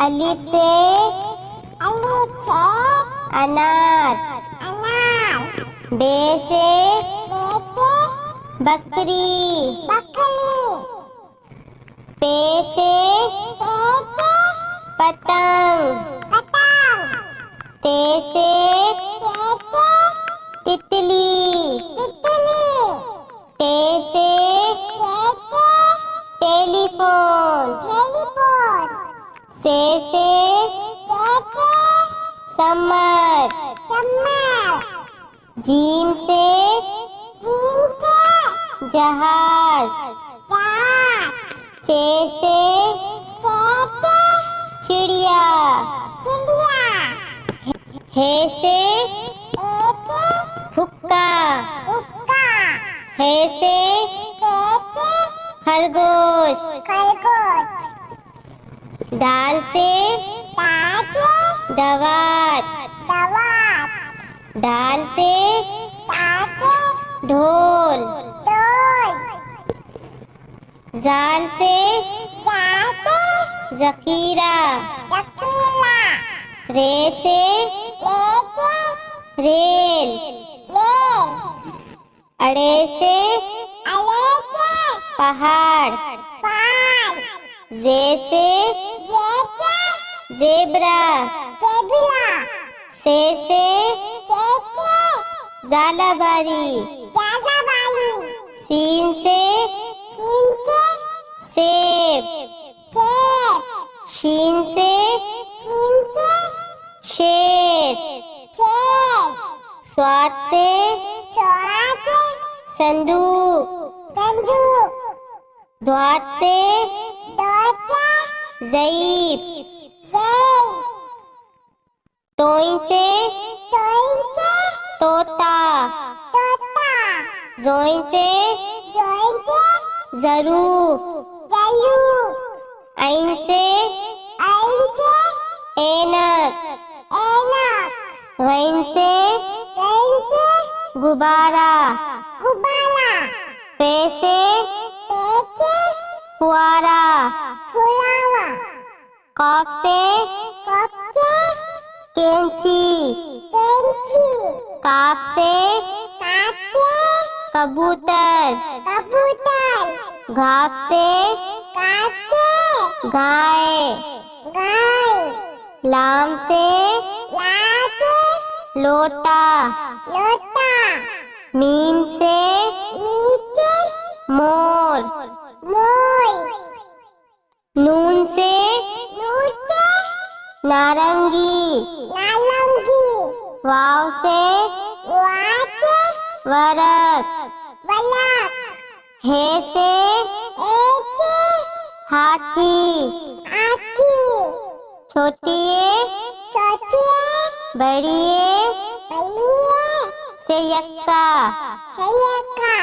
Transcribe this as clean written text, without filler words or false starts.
अलिफ से अनार। बे से बकरी। पे से पतंग। ते से तितली। टे से टेलीफोन। से समर। जीम से जहाज। चे से चिड़िया। हे से हुक्का। हे से खरगोश। दाल से दवात। दाल से ढोल। जाल से जखीरा। रे से रेल। अड़े से पहाड़। जे से जेब्रा। से झालाबारी। सीन से सेब। शीन से शेर। स्वाद से संदूक। द्वात से ज़ईफ। तोई से तोता। जोई से ज़रूफ। ऐन से ऐनक। गैन से गुब्बारा। पे से फुआरा। कॉफ से कैंची। काफ से कबूतर। घाफ से गाय। लाम से लोटा। मीम से मोर। नून से नारंगी। वाव से वरक। हे से हाथी। छोटी बड़ी से यक्का।